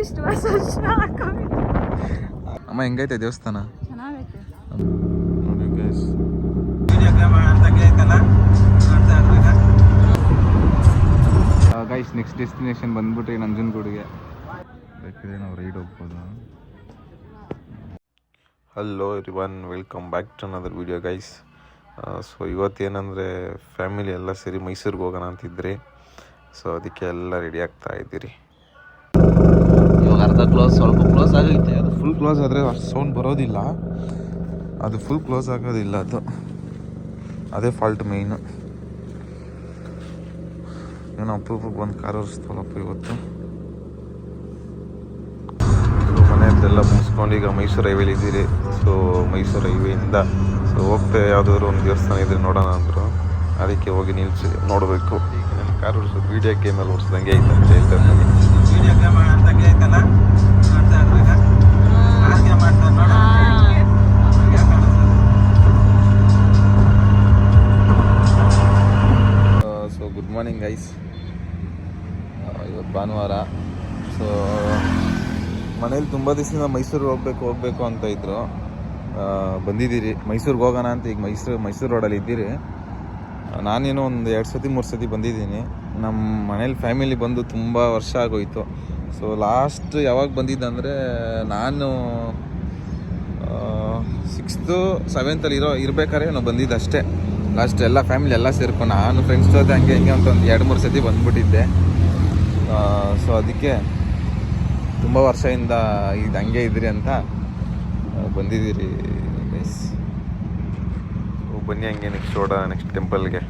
ಇಷ್ಟು ವರ್ಷ ಅಮ್ಮ ಹೆಂಗೈತೆ ದೇವಸ್ಥಾನ? ಚೆನ್ನಾಗೈತೆ ನೋಡಿ ಗೈಸ್. ಗೈಸ್ ನೆಕ್ಸ್ಟ್ ಡೆಸ್ಟಿನೇಷನ್ ಬಂದ್ಬಿಟ್ರಿ ನಂಜನಗೂಡಿಗೆ. ಬೇಕಿದ್ರೆ ನಾವು ರೈಡ್ ಹೋಗ್ಬೋದು. Hello everyone, welcome back to another video guys. So ಇವತ್ತೇನೆಂದರೆ ಫ್ಯಾಮಿಲಿ ಎಲ್ಲ ಸೇರಿ ಮೈಸೂರಿಗೆ ಹೋಗೋಣ ಅಂತಿದ್ರಿ. ಸೊ ಅದಕ್ಕೆ ಎಲ್ಲ ರೆಡಿ ಆಗ್ತಾ ಇದ್ದೀರಿ. ಇವಾಗ ಅರ್ಧ ಕ್ಲೋಸ್, ಸ್ವಲ್ಪ ಕ್ಲೋಸ್ ಆಗೈತೆ. ಅದು ಫುಲ್ ಕ್ಲೋಸ್ ಆದರೆ ಅಷ್ಟು ಸೌಂಡ್ ಬರೋದಿಲ್ಲ. ಅದು ಫುಲ್ ಕ್ಲೋಸ್ ಆಗೋದಿಲ್ಲ, ಅದೇ ಫಾಲ್ಟ್ ಮೇಯ್ನು. ಏನೋ ಅಪರೂಪಕ್ಕೆ ಒಂದು ಕಾರ್ ಓಡಿಸ್ತವಲ್ಲಪ್ಪ ಇವತ್ತು. ಮನೆಯದ್ದೆಲ್ಲ ಮುಗಿಸ್ಕೊಂಡು ಈಗ ಮೈಸೂರು ಹೈವೇಲಿದ್ದೀರಿ. ಸೊ ಮೈಸೂರು ಹೈವೇಯಿಂದ ಹೋಗ್ತಾ ಯಾವುದಾದ್ರು ಒಂದು ದೇವಸ್ಥಾನ ಇದ್ರೆ ನೋಡೋಣ ಅಂದರು. ಅದಕ್ಕೆ ಹೋಗಿ ನಿಲ್ಲಿಸಿ ನೋಡಬೇಕು. ಈಗ ನನ್ನ ಕಾರ್ ಓಡಿಸೋದು ವೀಡಿಯೋ ಗೇಮಲ್ಲಿ ಓಡಿಸ್ದಂಗೆ ಐತೆ ಅಂತ ಹೇಳ್ತಾರೆ ನನಗೆ. ವೀಡಿಯೋ ಗೇಮ್ ಅಂದಂಗೆ ಐತಲ್ಲ, ನೋಡ್ತಾ ಇದ್ರಾಗ ಹಾಗೆ ಮಾಡ್ತಾರೆ ನೋಡ. So good morning guys. ಇವತ್ತು ಭಾನುವಾರ. ಸೊ ಮನೇಲಿ ತುಂಬ ದಿವಸದಿಂದ ಮೈಸೂರಿಗೆ ಹೋಗಬೇಕು ಅಂತ ಇದ್ದರು. ಬಂದಿದ್ದೀರಿ, ಮೈಸೂರಿಗೆ ಹೋಗೋಣ ಅಂತ. ಈಗ ಮೈಸೂರು ರೋಡಲ್ಲಿ ಇದ್ದೀರಿ. ನಾನೇನೋ ಒಂದು 2 ಸತಿ 3 ಸತಿ ಬಂದಿದ್ದೀನಿ. ನಮ್ಮ ಮನೇಲಿ ಫ್ಯಾಮಿಲಿ ಬಂದು ತುಂಬ ವರ್ಷ ಆಗೋಯಿತು. ಸೊ ಲಾಸ್ಟ್ ಯಾವಾಗ ಬಂದಿದ್ದಂದರೆ ನಾನು 6th 7th ಇರ್ಬೇಕಾದ್ರೆ ನಾವು ಬಂದಿದ್ದು ಅಷ್ಟೇ. ಲಾಸ್ಟ್ ಎಲ್ಲ ಫ್ಯಾಮಿಲಿ ಎಲ್ಲ ಸೇರ್ಕೊಂಡು ನಾನು ಫ್ರೆಂಡ್ಸ್ ಜೊತೆ ಹಂಗೆ ಅಂತ ಒಂದು 2-3 ಸತಿ ಬಂದುಬಿಟ್ಟಿದ್ದೆ. ಸೊ ಅದಕ್ಕೆ ತುಂಬ ವರ್ಷದಿಂದ ಇದು ಹಂಗೆ ಇದ್ರಿ ಅಂತ ಬಂದಿದ್ದೀರಿ ಗೈಸ್. ಬನ್ನಿ ಹಂಗೆ ನೆಕ್ಸ್ಟ್ ನೆಕ್ಸ್ಟ್ ಟೆಂಪಲ್ಗೆ.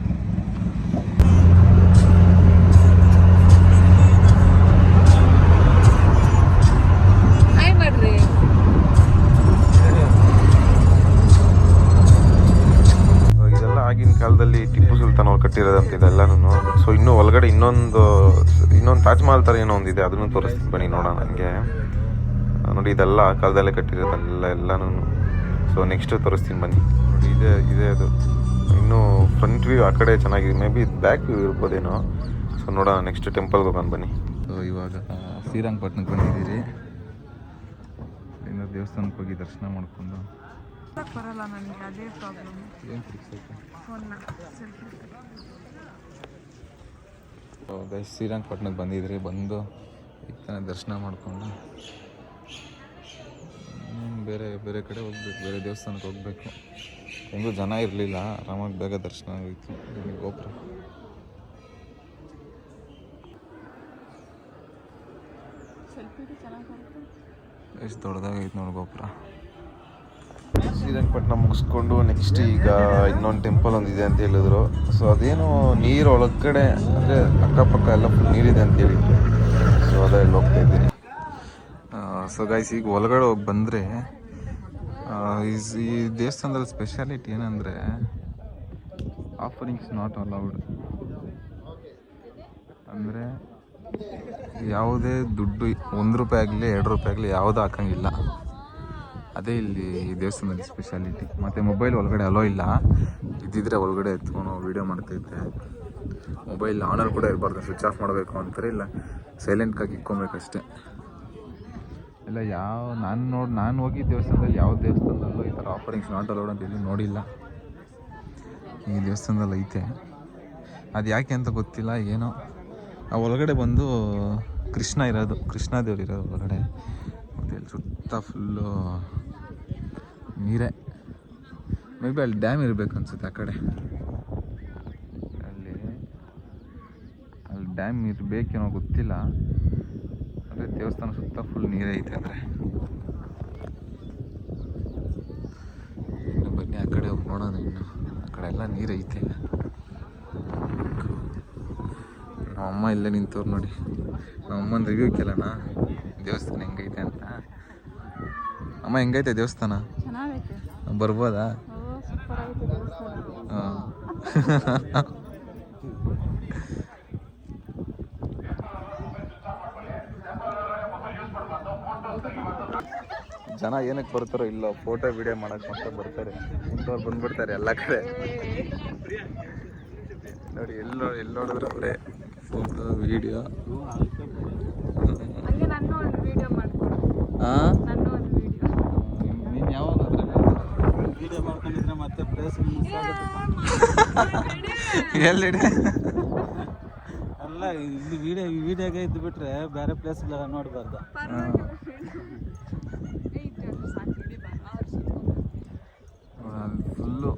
ಇದೆಲ್ಲ ಆಗಿನ ಕಾಲದಲ್ಲಿ ಟಿಪ್ಪು ಸುಲ್ತಾನ್ ಅವ್ರು ಕಟ್ಟಿರೋದಂತ ಇದೆಲ್ಲನೂ. ಸೊ ಇನ್ನೂ ಒಳಗಡೆ ಇನ್ನೊಂದು ತಾಜ್ ಮಹಲ್ ಥರ ಏನೋ ಒಂದಿದೆ, ಅದನ್ನು ತೋರಿಸ್ತೀನಿ ಬನ್ನಿ ನೋಡೋಣ. ನನಗೆ ನೋಡಿ, ಇದೆಲ್ಲ ಆ ಕಾಲದಲ್ಲೇ ಕಟ್ಟಿರೋದಲ್ಲ ಎಲ್ಲನೂ. ಸೊ ನೆಕ್ಸ್ಟು ತೋರಿಸ್ತೀನಿ ಬನ್ನಿ. ನೋಡಿ ಇದೆ ಅದು. ಇನ್ನೂ ಫ್ರಂಟ್ ವ್ಯೂ ಆ ಕಡೆ ಚೆನ್ನಾಗಿದೆ, ಮೇ ಬಿ ಬ್ಯಾಕ್ ವ್ಯೂ ಇರ್ಬೋದೇನೋ. ಸೊ ನೋಡೋಣ, ನೆಕ್ಸ್ಟ್ ಟೆಂಪಲ್ಗೆ ಹೋಗೋಣ ಬನ್ನಿ. ಸೊ ಇವಾಗ ಶ್ರೀರಂಗಪಟ್ಟಣಕ್ಕೆ ಬಂದಿದ್ದೀರಿ. ಇನ್ನು ದೇವಸ್ಥಾನಕ್ಕೆ ಹೋಗಿ ದರ್ಶನ ಮಾಡಿಕೊಂಡು ಬರಲ್ಲ ನನಗೆ, ಅದೇ ಪ್ರಾಬ್ಲಮ್. ಗೈಸ್ ಶ್ರೀರಂಗಪಟ್ಟಣಕ್ಕೆ ಬಂದಿದ್ರಿ. ಬಂದು ಈಗ ತಾನೇ ದರ್ಶನ ಮಾಡಿಕೊಂಡು ಬೇರೆ ಕಡೆ ಹೋಗ್ಬೇಕು, ಬೇರೆ ದೇವಸ್ಥಾನಕ್ಕೆ ಹೋಗಬೇಕು. ಹೆಂಗೂ ಜನ ಇರಲಿಲ್ಲ, ಆರಾಮಾಗಿ ಬೇಗ ದರ್ಶನ ಆಗೋಯ್ತು. ಗೋಪುರ ಎಷ್ಟು ದೊಡ್ಡದಾಗೈತೆ ನೋಡಿ ಗೋಪುರ. ಶ್ರೀರಂಗಪಟ್ಟಣ ಮುಗಿಸ್ಕೊಂಡು ನೆಕ್ಸ್ಟ್ ಈಗ ಇನ್ನೊಂದು ಟೆಂಪಲ್ ಒಂದಿದೆ ಅಂತ ಹೇಳಿದ್ರು. ಸೊ ಅದೇನು ನೀರು ಒಳಗಡೆ ಅಂದರೆ ಅಕ್ಕಪಕ್ಕ ಎಲ್ಲ ಫುಲ್ ನೀರಿದೆ ಅಂತ ಹೇಳಿದ್ರು. ಸೊ ಅದ್ರಲ್ಲಿ ಹೋಗ್ತಾ ಇದ್ದೀನಿ. ಸೊ ಗೈಸ್ ಈಗ ಒಳಗಡೆ ಹೋಗಿ ಬಂದರೆ ಈ ದೇವಸ್ಥಾನದಲ್ಲಿ ಸ್ಪೆಷಾಲಿಟಿ ಏನಂದರೆ ಆಫರಿಂಗ್ಸ್ ನಾಟ್ ಅಲೌಡ್. ಅಂದರೆ ಯಾವುದೇ ದುಡ್ಡು 1 ರೂಪಾಯಿ ಆಗಲಿ 2 ರೂಪಾಯಿ ಆಗಲಿ ಯಾವುದೂ ಹಾಕಂಗಿಲ್ಲ. ಅದೇ ಇಲ್ಲಿ ದೇವಸ್ಥಾನದಲ್ಲಿ ಸ್ಪೆಷಾಲಿಟಿ. ಮತ್ತು ಮೊಬೈಲ್ ಒಳಗಡೆ ಅಲೋ ಇಲ್ಲ. ಇದ್ದಿದ್ರೆ ಒಳಗಡೆ ಎತ್ಕೊಂಡು ವೀಡಿಯೋ ಮಾಡ್ತೈತೆ. ಮೊಬೈಲ್ ಆನಲ್ಲಿ ಕೂಡ ಇರಬಾರ್ದು, ಸ್ವಿಚ್ ಆಫ್ ಮಾಡಬೇಕು ಅಂತಾರೆ. ಇಲ್ಲ ಸೈಲೆಂಟ್ಗಾಗಿ ಇಕ್ಕೊಬೇಕಷ್ಟೆ. ಇಲ್ಲ ನಾನು ಹೋಗಿ ದೇವಸ್ಥಾನದಲ್ಲಿ ಯಾವ ದೇವಸ್ಥಾನದಲ್ಲೂ ಈ ಥರ ಆಫರಿಂಗ್ಸ್ ನಾಟ್ ಅಲೌಡ್ ಅಂತ ಇಲ್ಲಿ ನೋಡಿಲ್ಲ. ಈ ದೇವಸ್ಥಾನದಲ್ಲಿ ಐತೆ, ಅದು ಯಾಕೆ ಅಂತ ಗೊತ್ತಿಲ್ಲ. ಏನೋ ಆ ಒಳಗಡೆ ಬಂದು ಕೃಷ್ಣ ದೇವ್ರು ಇರೋದು ಒಳಗಡೆ. ಮತ್ತು ಇಲ್ಲಿ ಸುತ್ತ ಫುಲ್ಲು ನೀರೇ. ಮೇ ಬಿ ಅಲ್ಲಿ ಡ್ಯಾಮ್ ಇರಬೇಕು ಅನ್ಸುತ್ತೆ. ಆ ಕಡೆ ಅಲ್ಲಿ ಡ್ಯಾಮ್ ಇರಬೇಕೇನೋ ಗೊತ್ತಿಲ್ಲ. ಅಂದರೆ ದೇವಸ್ಥಾನ ಸುತ್ತ ಫುಲ್ ನೀರೇ ಐತೆ. ಅಂದರೆ ಇನ್ನು ಬನ್ನಿ ಆ ಕಡೆ ಹೋಗಿ ನೋಡೋಣ. ಇನ್ನು ಆ ಕಡೆ ಎಲ್ಲ ನೀರೈತೆ. ನಮ್ಮಮ್ಮ ಇಲ್ಲೇ ನಿಂತವ್ರು ನೋಡಿ. ನಮ್ಮಮ್ಮನ ರಿವ್ಯೂ ಕೇಳೋಣ ದೇವಸ್ಥಾನ ಹೆಂಗೈತೆ ಅಂತ. ಅಮ್ಮ ಹೆಂಗೈತೆ ದೇವಸ್ಥಾನ? ಚೆನ್ನಾಗೈತೆ. ಬರ್ಬೋದಾ? ಸೂಪರ್ ಆಗೈತೆ ದೇವಸ್ಥಾನ. ಹಾಂ ಜನ ಏನಕ್ಕೆ ಬರ್ತಾರೋ ಇಲ್ಲ, ಫೋಟೋ ವಿಡಿಯೋ ಮಾಡೋಕ್ಕೆ ಮಾತ್ರ ಬರ್ತಾರೆ. ಇಂಥವ್ರು ಬಂದ್ಬಿಡ್ತಾರೆ ಎಲ್ಲ ಕಡೆ ನೋಡಿ. ಎಲ್ಲಿ ನೋಡಿದ್ರು ಅವರೇ ಫೋಟೋ ವಿಡಿಯೋ. ಹಂಗೆ ನಾನು ವಿಡಿಯೋ ಹಾಂ ನನ್ನ ಒಂದು ವಿಡಿಯೋ. ನೀನು ಯಾವಾಗ ವಿಡಿಯೋ ಮಾಡ್ಕೊಂಡಿದ್ರೆ ಮತ್ತೆ ಪ್ಲೇಸ್ ಎಲ್ಲಿಡೆ ಅಲ್ಲ ಇಲ್ಲಿ ವಿಡಿಯೋಗೆ ಇದ್ದು ಬಿಟ್ರೆ ಬೇರೆ ಪ್ಲೇಸ್ ನೋಡಬಾರ್ದು. ಫುಲ್ಲು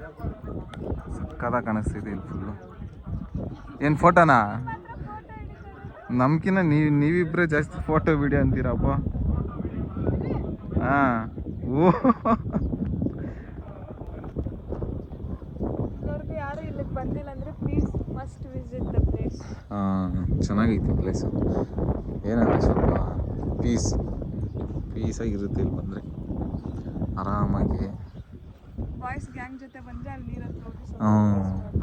ಸಕ್ಕತ್ತಾಗಿ ಕಾಣಿಸ್ತಿದೆ ಇಲ್ಲಿ ಫುಲ್ಲು. ಏನು ಫೋಟೋನಾ? ನಮ್ಕಿನ್ನ ನೀವಿಬ್ಬರೇ ಜಾಸ್ತಿ ಫೋಟೋ ವಿಡಿಯೋ ಅಂತೀರಪ್ಪ. ಹಾಂ ಓ ಯಾರು ಇಲ್ಲಿಗೆ ಬಂದಿಲ್ಲ ಅಂದರೆ please must visit the place. ಹಾಂ ಚೆನ್ನಾಗೈತಿ ಪ್ಲೇಸು. ಏನಂದರೆ ಸ್ವಲ್ಪ ಪೀಸಾಗಿರುತ್ತೆ ಇಲ್ಲಿ ಬಂದರೆ ಆರಾಮಾಗಿ. ಬಾಯ್ಸ್ ಗ್ಯಾಂಗ್ ಜೊತೆ ಬಂದರೆ ಅಲ್ಲಿ ನೀರು ಹತ್ರ ಹೋಗಿ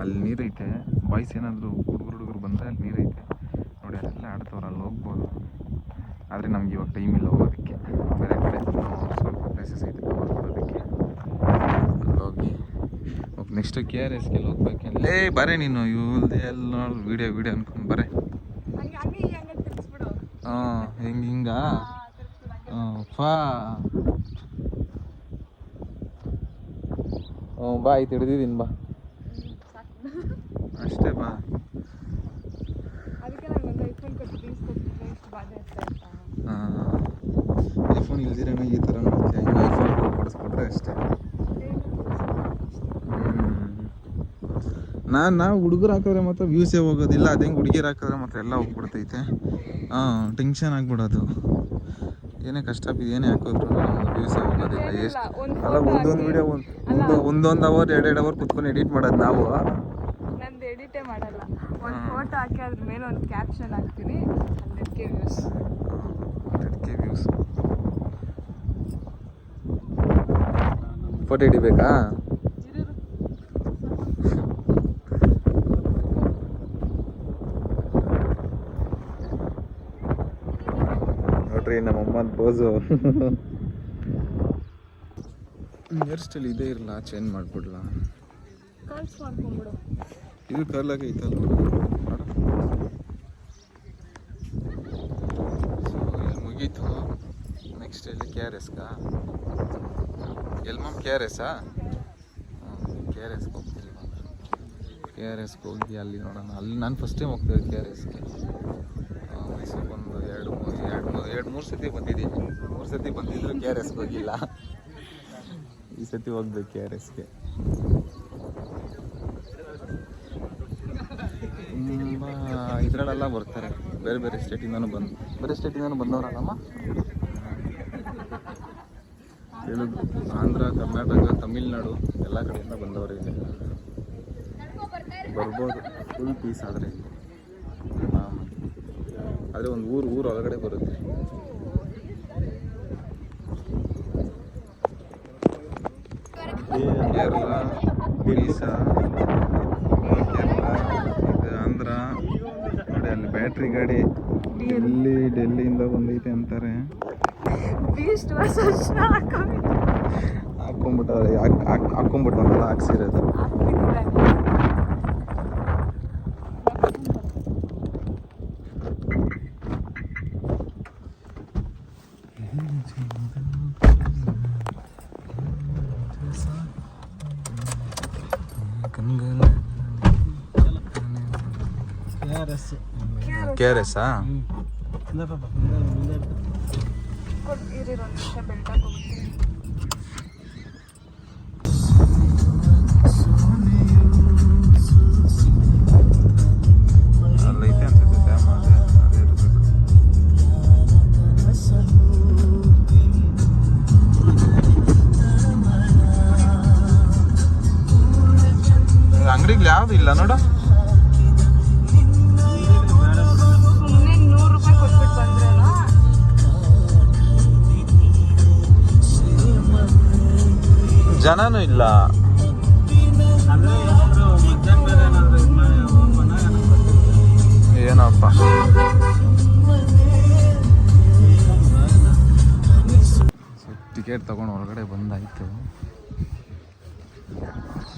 ಅಲ್ಲಿ ನೀರೈತೆ. ಬಾಯ್ಸ್ ಏನಾದರೂ ಹುಡುಗರು ಬಂದರೆ ಅಲ್ಲಿ ನೀರೈತೆ ನೋಡಿ, ಅಲ್ಲೆಲ್ಲ ಆಡ್ತವ್ರು, ಅಲ್ಲಿ ಹೋಗ್ಬೋದು. ಆದರೆ ನಮ್ಗೆ ಇವಾಗ ಟೈಮ್ ಇಲ್ಲ ಹೋಗೋದಕ್ಕೆ. ಬೇರೆ ಕಡೆ ಸ್ವಲ್ಪ ಪ್ಲೇಸಸ್ ಐತೆ ಹೋಗೋದಕ್ಕೆ. ಅಲ್ಲೋಗಿ ನೆಕ್ಸ್ಟ್ KRSಗೆ ಹೋಗ್ಬೇಕಲ್ಲೇ. ಬರೇ ನೀನು ಇವ್ದೆ ಎಲ್ಲ ವಿಡಿಯೋ ಅನ್ಕೊಂಡು ಬರೇ. ಹಾಂ ಹಿಂಗ ಬಾ ಆಯ್ತು, ಹಿಡ್ದಿದ್ದೀನಿ ಬಾ ಅಷ್ಟೇ ಬಾ. ಐಫೋನ್ ಇಲ್ದಿರೇನ ಈ ಥರ ನೋಡ್ತೀಯ. ಇನ್ನು ಐಫೋನ್ ಕೊಡಿಸ್ಕೊಟ್ರೆ ಅಷ್ಟೇ. ನಾವು ಹುಡುಗರು ಹಾಕಿದ್ರೆ ಮಾತ್ರ ವ್ಯೂಸೇ ಹೋಗೋದಿಲ್ಲ. ಅದೇ ಹುಡುಗಿರು ಹಾಕಿದ್ರೆ ಮಾತ್ರ ಎಲ್ಲ ಹೋಗ್ಬಿಡ್ತೈತೆ. ಟೆನ್ಷನ್ ಆಗ್ಬಿಡೋದು. ಏನೇ ಕಷ್ಟ ಬಿದ್ದು ಏನೇ ಹಾಕಿದ್ರು ವ್ಯೂಸೇ ಹೋಗೋದಿಲ್ಲ. ಎಷ್ಟು ಅಲ್ಲ ಒಂದೊಂದು ವಿಡಿಯೋ ಒಂದೊಂದು ಅವರ್ 2 ಅವರ್ ಕುತ್ಕೊಂಡು ಎಡಿಟ್ ಮಾಡೋದು ನಾವು. ನಂದು ಎಡಿಟೇ ಮಾಡಲ್ಲ. ಒಂದು ಫೋಟೋ ಹಾಕಿ ಅದ್ರ ಮೇಲೆ ಒಂದು ಕ್ಯಾಪ್ಷನ್ ಹಾಕ್ತೀನಿ. 100K views. 100K views. Photo ಹಿಡಿಬೇಕಾ? ನೋಡ್ರಿ ನಮ್ಮಮ್ಮನ ಬೋಸು. ಹೇರ್ ಸ್ಟೈಲ್ ಇದೇ ಇರಲ್ಲ, ಚೇಂಜ್ ಮಾಡ್ಬಿಡ್ಲಾ? ಕರ್ಲ್ಸ್ ಮಾಡ್ಕೊಂಡ್ಬಿಡು. ಇದು ಕರ್ಲಾಗೆ ಐತಲ್ಲ. ಸೊ ಇಲ್ಲಿ ಮುಗೀತು. ನೆಕ್ಸ್ಟ್ ಇಲ್ಲಿ KRSಗಾ? ಎಲ್ಲಿ ಮ್ಯಾಮ್ KRSಾ? KRSಗೆ ಹೋಗ್ತೀವಿ. KRSಗೆ ಹೋಗಿ ಅಲ್ಲಿ ನೋಡೋಣ. ಅಲ್ಲಿ ನಾನು ಫಸ್ಟ್ ಟೈಮ್ ಹೋಗ್ತೇವೆ KRSಗೆ. ಮೈಸೂರಿಗೆ ಒಂದು 2-3 ಸತಿ ಬಂದಿದ್ದೀನಿ. 3 ಸತಿ ಬಂದಿದ್ರು KRSಗೆ ಹೋಗಿಲ್ಲ. ಈ ಸತಿ ಹೋಗ್ಬೇಕು KRSಗೆ. ತುಂಬ ಇದರಲ್ಲೆಲ್ಲ ಬರ್ತಾರೆ, ಬೇರೆ ಸ್ಟೇಟಿಂದನೂ ಬಂದವರಲ್ಲಮ್ಮ. ತೆಲುಗು, ಆಂಧ್ರ, ಕರ್ನಾಟಕ, ತಮಿಳ್ನಾಡು ಎಲ್ಲ ಕಡೆಯಿಂದ ಬಂದವರು ಇಲ್ಲಿ ಬರ್ಬೋದು. ಫುಲ್ ಪೀಸ್ ಆದರೆ ಒಂದು ಊರು ಒಳಗಡೆ ಬರುತ್ತೆ. ಕೇರಳ, ಒಡಿಶಾ, ಆಂಧ್ರ ನೋಡಿ. ಅಲ್ಲಿ ಬ್ಯಾಟ್ರಿ ಗಾಡಿ ಡೆಲ್ಲಿಯಿಂದ ಬಂದೈತೆ ಅಂತಾರೆ. ಹಾಕ್ಕೊಂಬಿಟ್ಟವನ್ನೆಲ್ಲ ಹಾಕ್ಸಿರೋದು. KRSಾ? ಅಲ್ಲೈತೆ ಅನ್ಸುತ್ತೆ ಡ್ಯಾಮ್. ಅದೇ ಇರಬೇಕು. ಅಂಗಡಿಗಳು ಯಾವ್ದು ಇಲ್ಲ ನೋಡ. ಜನನೂ ಇಲ್ಲ. ಏನಪ್ಪ ಟಿಕೆಟ್ ತಗೊಂಡು ಹೊರಗಡೆ ಬಂದಾಯಿತು.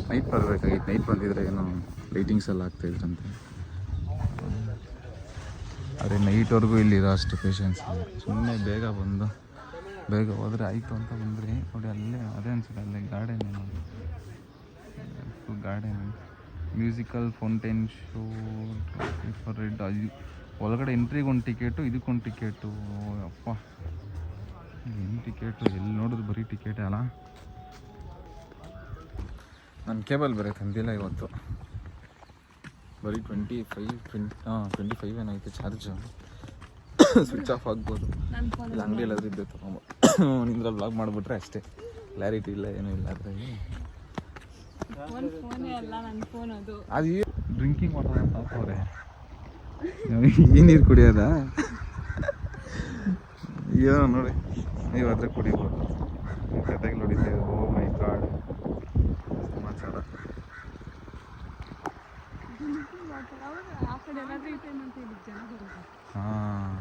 ನೈಟ್ ಬರಬೇಕಾಗಿತ್ತು. ನೈಟ್ ಬಂದಿದ್ರೆ ಏನೋ ಲೈಟಿಂಗ್ಸ್ ಎಲ್ಲ ಆಗ್ತಾಯಿದ್ರಂತೆ. ಅದೇ ನೈಟ್ವರೆಗೂ ಇಲ್ಲಿರೋ ಅಷ್ಟು ಪೇಷನ್ಸ್. ಸುಮ್ಮನೆ ಬೇಗ ಬಂದು ಬೇಗ ಹೋದರೆ ಆಯಿತು ಅಂತ ಬಂದ್ರಿ. ನೋಡಿ ಅಲ್ಲೇ ಅದೇ ಅನ್ಸುತ್ತೆ, ಅಲ್ಲೇ ಗಾರ್ಡನ್ ಏನು full garden, musical fountain show for red. ಒಳಗಡೆ ಎಂಟ್ರಿಗೆ ಒಂದು ಟಿಕೆಟು, ಇದಕ್ಕೊಂದು ಟಿಕೆಟು. ಅಪ್ಪ ಏನು ಟಿಕೆಟು, ಎಲ್ಲಿ ನೋಡಿದ್ರು ಬರೀ ಟಿಕೆಟೇ ಅಲ್ಲ. ನನ್ನ ಕೇಬಲ್ ಬೇರೆ ತಂದಿಲ್ಲ ಇವತ್ತು, ಬರೀ 25 ಏನಾಯ್ತು ಚಾರ್ಜು. ಸ್ವಿಚ್ ಆಫ್ ಆಗ್ಬೋದು. ಇಲ್ಲ ಅಂಗಡಿ ಎಲ್ಲಾದ್ರೂ ಇದ್ದೆ ತೊಗೊಂಬ ನಿಂದ್ರಲ್ಲಿ ಬ್ಲಾಗ್ ಮಾಡಿಬಿಟ್ರೆ ಅಷ್ಟೇ, ಕ್ಲಾರಿಟಿ ಇಲ್ಲ ಏನೂ ಇಲ್ಲ ಅದ್ರಲ್ಲಿ. ಅದು ಡ್ರಿಂಕಿಂಗ್ ವಾಟರ್ ಅಂತ ಹಾಕವ್ರೆ, ಈ ನೀರು ಕುಡಿಯೋದ ಏನೋ ನೋಡಿ, ನೀವು ಅದ್ರ ಕುಡಿಬೋದು. ಜೊತೆಗೆ ನೋಡಿದ್ದೇವೆ. ಓ ಮೈ ಗಾಡ್, ಸಮಾಚಾರ. ಹಾಂ,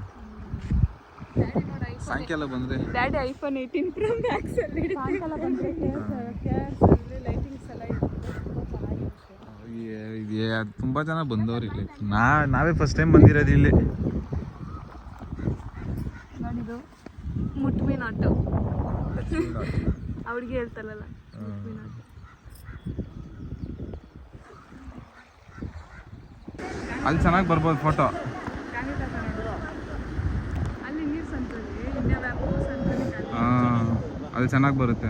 ಸಾಯಂಕಾಲ ಬಂದರೆ ಡ್ಯಾಡಿ ಐಫೋನ್ 18 Pro Max ಅಲ್ಲಿ ಸಾಯಂಕಾಲ ಬಂದರೆ ಲೈಟಿಂಗ್ಸ್ ಎಲ್ಲ ತುಂಬ ಜನ ಬಂದವ್ರು ಇಲ್ಲಿ. ನಾವೇ ಫಸ್ಟ್ ಟೈಮ್ ಬಂದಿರೋದು ಇಲ್ಲಿ. ನೋಡಿದ್ದು ಮುಟ್ಮಿ ನಾಟು ಅವ್ರಿಗೆ ಹೇಳ್ತಾರಲ್ಲ ಮುಟ್ಮಿ ನಾಟು. ಅಲ್ಲಿ ಚೆನ್ನಾಗಿ ಬರ್ಬೋದು ಫೋಟೋ. ಅಲ್ಲಿ ನೀರು ಸಂತಲ್ಲಿ ಇಂಡಿಯಾ ವ್ಯಾಪು ಸಂತಲ್ಲಿ ಹಾಂ, ಅಲ್ಲಿ ಚೆನ್ನಾಗಿ ಬರುತ್ತೆ.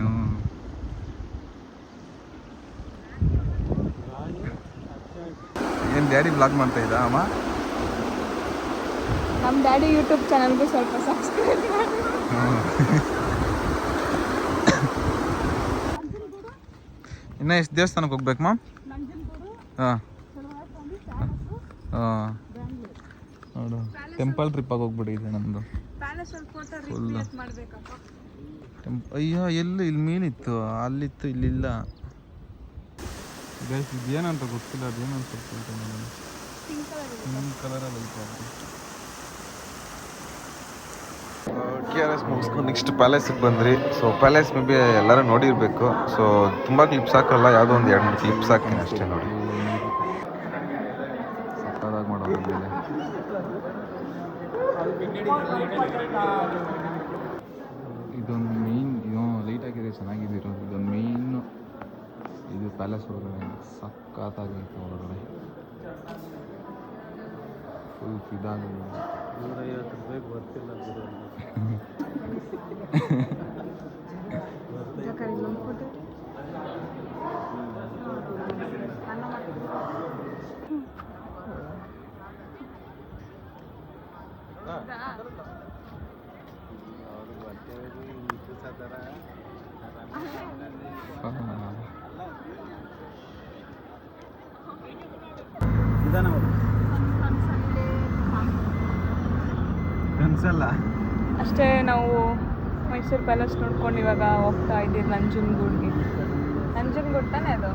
ಏನು ಡ್ಯಾಡಿ ಬ್ಲಾಗ್ ಮಾಡ್ತಾ ಇದ್ದ ಅಮ್ಮ? ನಮ್ಮ ಡ್ಯಾಡಿ ಯೂಟ್ಯೂಬ್ ಚಾನಲ್ಗೂ ಸ್ವಲ್ಪ ಸಬ್ಸ್ಕ್ರೈಬ್ ಮಾಡಿ. ಇನ್ನು ಎಷ್ಟು ದೇವಸ್ಥಾನಕ್ಕೆ ಹೋಗ್ಬೇಕು ಮ್ಯಾಮ್? ಹಾಂ ಹಾಂ, ನೋಡು ಟೆಂಪಲ್ ಟ್ರಿಪ್ಪಾಗಿ ಹೋಗ್ಬಿಟ್ಟಿದೆ ನಮ್ಮದು ಫುಲ್. ಅಯ್ಯೋ ಎಲ್ಲೂ ಇಲ್ಲಿ ಮೀನಿತ್ತು, ಅಲ್ಲಿತ್ತು, ಇಲ್ಲಿಲ್ಲ. ಗೈಸ್ ಇದೇನಂತ ಗೊತ್ತಿಲ್ಲ, ಅದೇನಂತ ಪಿಂಕ್ ಕಲರಲ್ಲಿ ಐತೆ ಅದು. KRS ಮುಗಿಸ್ಕೊಂಡು ನೆಕ್ಸ್ಟ್ ಪ್ಯಾಲೇಸಿಗೆ ಬಂದ್ರಿ. ಸೊ ಪ್ಯಾಲೇಸ್ ಮೇ ಬಿ ಎಲ್ಲರೂ ನೋಡಿರಬೇಕು. ಸೊ ತುಂಬ ಕ್ಲಿಪ್ಸ್ ಹಾಕಲ್ಲ, ಯಾವುದೋ ಒಂದು 2-3 ಕ್ಲಿಪ್ಸ್ ಹಾಕ್ತೀನಿ ಅಷ್ಟೇ. ನೋಡಿ ಸಕ್ಕದಾಗಿ ಮಾಡೋದು ಮೇಲೆ. ಇದೊಂದು ಮೇನ್, ಲೈಟ್ ಆಗಿದೆ, ಚೆನ್ನಾಗಿದ್ದಿರೋದು. ಇದೊಂದು ಮೇಯ್ನು ಇದು ಪ್ಯಾಲೇಸ್ ಒಳಗಡೆ ಸಕ್ಕತ್ತಾಗೈತೆ. ಒಳಗಡೆ ಫುಲ್ ಫಿದಾಗಿ 150 ರೂಪಾಯಿಗೆ ಬರ್ತಿಲ್ಲ ಕನ್ಸಲ್ಲ ಅಷ್ಟೇ. ನಾವು ಮೈಸೂರು ಪ್ಯಾಲೇಸ್ ನೋಡ್ಕೊಂಡು ಇವಾಗ ಹೋಗ್ತಾ ಇದ್ದೀವಿ ನಂಜನಗೂಡ್ಗೆ. ನಂಜನಗೂಡು ತಾನೇ ಅದು?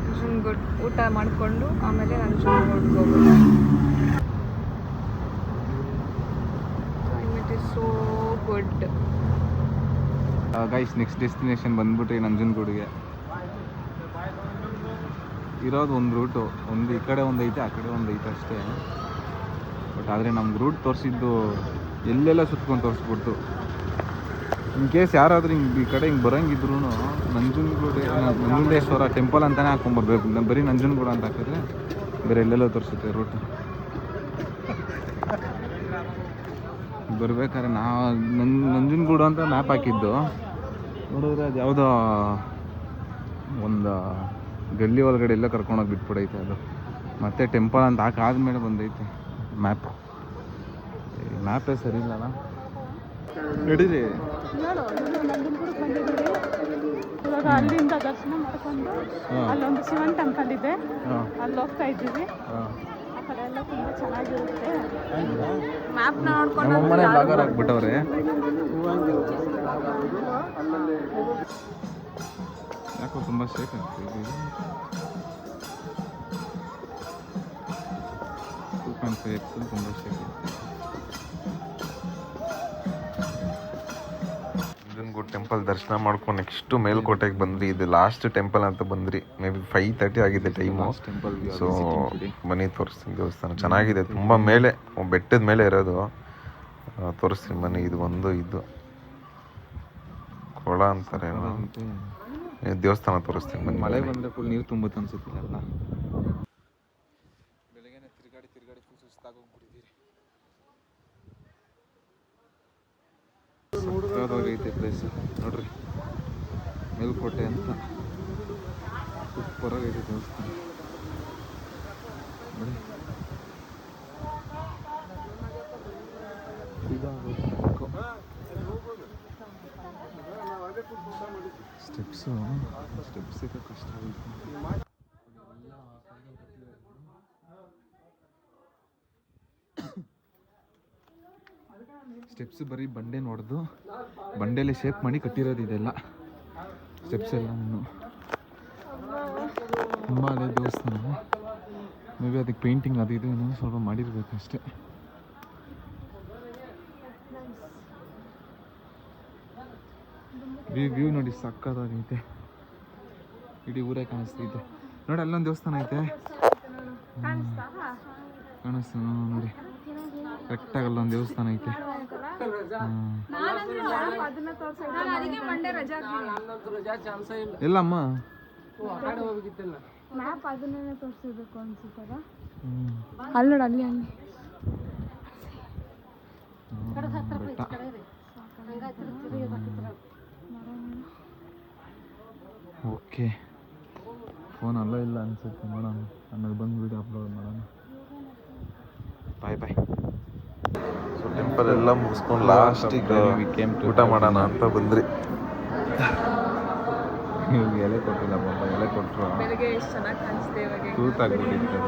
ನಂಜನಗೂಡು ಊಟ ಮಾಡಿಕೊಂಡು ಆಮೇಲೆ ನಂಜನಗೂಡ್ಗೆ ಹೋಗೋದು. Climate is so good. Guys next destination ಬಂದ್ಬಿಟ್ರಿ ನಂಜನಗೂಡಿಗೆ. ಇರೋದು ಒಂದು ರೂಟು, ಒಂದು ಈ ಕಡೆ ಒಂದು ಐತೆ, ಆ ಕಡೆ ಒಂದು ಐತೆ ಅಷ್ಟೇ. ಬಟ್ ಆದರೆ ನಮ್ಗೆ ರೂಟ್ ತೋರಿಸಿದ್ದು ಎಲ್ಲೆಲ್ಲ ಸುತ್ಕೊಂಡು ತೋರಿಸ್ಬಿಡ್ತು. ಇನ್ ಕೇಸ್ ಯಾರಾದರೂ ಹಿಂಗೆ ಈ ಕಡೆ ಹಿಂಗೆ ಬರೋಂಗಿದ್ರು ನಂಜುಂಡೇಶ್ವರ ಟೆಂಪಲ್ ಅಂತಲೇ ಹಾಕ್ಕೊಂಬರ್ಬೇಕು. ಬರೀ ನಂಜನಗೂಡು ಅಂತ ಹಾಕಿದ್ರೆ ಬೇರೆ ಎಲ್ಲೆಲ್ಲ ತೋರಿಸುತ್ತೆ ರೂಟ್. ಬರ್ಬೇಕಾದ್ರೆ ನಂಜನಗೂಡು ಅಂತ ಮ್ಯಾಪ್ ಹಾಕಿದ್ದು, ನೋಡಿದ್ರೆ ಅದು ಯಾವುದೋ ಒಂದು ಗಲ್ಲಿ ಒಳಗಡೆ ಎಲ್ಲ ಕರ್ಕೊಂಡೋಗಿ ಬಿಟ್ಬಿಡೈತೆ ಅದು. ಮತ್ತೆ ಟೆಂಪಲ್ ಅಂತ ಹಾಕಾದ್ಮೇಲೆ ಬಂದೈತೆ ಮ್ಯಾಪೇ ಸರಿ ಇಲ್ಲಲ್ಲ. ನಡೀರಿ ಇವಾಗ ಅಲ್ಲಿಂದ ದರ್ಶನ ಮಾಡ್ಕೊಂಡು ಅಲ್ಲೊಂದು ಶಿವನ್ ಟೆಂಪಲ್ ಇದೆ, ಅಲ್ಲಿ ಹೋಗ್ತಾ ಇದ್ದೀವಿ. ಆ ಕಡೆ ಎಲ್ಲ ತುಂಬ ಚೆನ್ನಾಗಿರುತ್ತೆ. ಮ್ಯಾಪ್ ನೋಡ್ಕೊಂಡು ನಮ್ಮನೆ ಬ್ಲಾಗರ್ ಆಗ್ಬಿಟ್ಟವ್ರೆ. ಯಾಕೋ ತುಂಬ ಶೇಕ್ ಆಗ್ತಿದೆ. 2.5x ತುಂಬ ಶೇಕ್ ಆಗ್ತಿದೆ. ನಂಜನಗೂಡು ಟೆಂಪಲ್ ದರ್ಶನ ಮಾಡ್ಕೊಂಡು ನೆಕ್ಸ್ಟು ಮೇಲ್ಕೋಟೆಗೆ ಬಂದ್ರಿ. ಇದು ಲಾಸ್ಟ್ ಟೆಂಪಲ್ ಅಂತ ಬಂದ್ರಿ. ಮೇ ಬಿ 5:30 ಆಗಿದೆ ಟೈಮು. ಸೊ ಬನ್ನಿ ತೋರಿಸ್ತೀನಿ ದೇವಸ್ಥಾನ. ಚೆನ್ನಾಗಿದೆ, ತುಂಬ ಮೇಲೆ ಬೆಟ್ಟದ ಮೇಲೆ ಇರೋದು. ತೋರಿಸ್ತೀನಿ ಬನ್ನಿ. ಇದು ಒಂದು ಇದು ಕೊಳ ಅಂತಾರೆ ಏನೋ. ದೇವಸ್ಥಾನ ತೋರಿಸ್ತೀನಿ ಬನ್ನಿ. ಮಳೆ ಬಂದರೆ ಫುಲ್ ನೀರು ತುಂಬುತ್ತೆ ಅನ್ಸುತ್ತಿಲ್ಲ. ಬೆಳಗ್ಗೆನೆ ತಿರುಗಾಡಿ ಫುಲ್ ಸುಸ್ತಾಗೋಗ್ಬಿಟ್ಟಿದ್ದೀರಿ. ಐತೆ ಪ್ಲೇಸ್ ನೋಡ್ರಿ, ಮೇಲ್ಕೋಟೆ ಅಂತ ಸೂಪರಾಗಿ ಐತೆ ದೇವಸ್ಥಾನ ನೋಡಿ. ಸ್ಟೆಪ್ಸ್ ಕಷ್ಟ ಆಗುತ್ತೆ. ಸ್ಟೆಪ್ಸ್ ಬರೀ ಬಂಡೆ ನೋಡ್ದು ಬಂಡೆಲೆ ಶೇಪ್ ಮಾಡಿ ಕಟ್ಟಿರೋದು ಇದೆಲ್ಲ ಸ್ಟೆಪ್ಸ್ ಎಲ್ಲ. ತುಂಬ ಅದೇ ದೇವಸ್ಥಾನ. ಮೇ ಬಿ ಅದಕ್ಕೆ ಪೇಂಟಿಂಗ್ ಅದು ಇದು ಏನೋ ಸ್ವಲ್ಪ ಮಾಡಿರ್ಬೇಕು ಅಷ್ಟೇ. ವ್ಯೂ ನೋಡಿ ಸಕ್ಕತ್ತಾಗೈತೆ. ಇಡೀ ಊರೇ ಕಾಣಿಸ್ತೈತೆ ನೋಡಿ. ಅಲ್ಲೊಂದು ದೇವಸ್ಥಾನ ಐತೆ ಕಾಣಿಸ್ತು ನೋಡಿ. ಕರೆಕ್ಟಾಗಿ ಅಲ್ಲೊಂದು ದೇವಸ್ಥಾನ ಐತೆ. ಎಲ್ಲಮ್ಮ ಮ್ಯಾಪ್ ಅದನ್ನೇ ತೋರಿಸಿರ್ಬೇಕು ಅನ್ಸುತ್ತದ. ಅಲ್ಲಿ ನೋಡಿ, ಅಲ್ಲಿ ಅಲ್ಲಿ ಓಕೆ. ಫೋನ್ ಅಲ್ಲೋ ಇಲ್ಲ ಅನ್ಸುತ್ತೆ, ನೋಡೋಣ. ಆಮೇಲೆ ಬಂದು ವಿಡಿಯೋ ಅಪ್ಲೋಡ್ ಮಾಡೋಣ. ಬಾಯ್. ಸೊ ಟೆಂಪಲ್ ಎಲ್ಲ ಮುಗಿಸ್ಕೊಂಡು ಲಾಸ್ಟಿಗೆ ಊಟ ಮಾಡೋಣ ಅಂತ ಬಂದ್ರಿ. ಎಲೆ ಕೊಟ್ಟಿಲ್ಲ ಪಾಪ, ಎಲೆ ಕೊಟ್ಟರು ತೂತಾಗ್ಬಿಟ್ಟಿತ್ತು.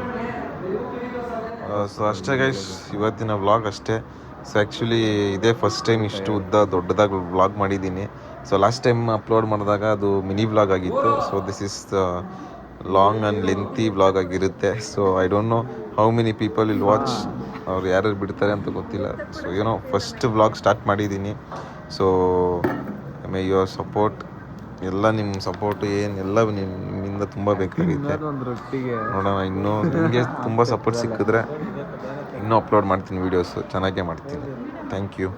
ಸೊ ಅಷ್ಟೇ ಗೈಸ್, ಇವತ್ತಿನ ವ್ಲಾಗ್ ಅಷ್ಟೇ. ಸೊ ಆ್ಯಕ್ಚುಲಿ ಇದೇ ಫಸ್ಟ್ ಟೈಮ್ ಇಷ್ಟು ದೊಡ್ಡದಾಗಿ ವ್ಲಾಗ್ ಮಾಡಿದ್ದೀನಿ. ಸೊ ಲಾಸ್ಟ್ ಟೈಮ್ ಅಪ್ಲೋಡ್ ಮಾಡಿದಾಗ ಅದು ಮಿನಿ ವ್ಲಾಗ್ ಆಗಿತ್ತು. So this is long and lengthy vlog ಆಗಿರುತ್ತೆ. So I don't know how many people will watch, ಅವ್ರು ಯಾರು ಬಿಡ್ತಾರೆ ಅಂತ ಗೊತ್ತಿಲ್ಲ. ಸೊ ಏನೋ ಫಸ್ಟ್ ವ್ಲಾಗ್ ಸ್ಟಾರ್ಟ್ ಮಾಡಿದ್ದೀನಿ. ಸೊ ಮೇ ಯುವರ್ ಸಪೋರ್ಟ್, ಎಲ್ಲ ನಿಮ್ಮ ಸಪೋರ್ಟು ಏನೆಲ್ಲ ನಿಮ್ಮಿಂದ ತುಂಬ ಬೇಕಾಗಿದೆ. ನೋಡೋಣ, ಇನ್ನೂ ನಿಮಗೆ ತುಂಬ ಸಪೋರ್ಟ್ ಸಿಕ್ಕಿದ್ರೆ ಇನ್ನೂ ಅಪ್ಲೋಡ್ ಮಾಡ್ತೀನಿ ವೀಡಿಯೋಸು, ಚೆನ್ನಾಗೇ ಮಾಡ್ತೀನಿ. Thank you.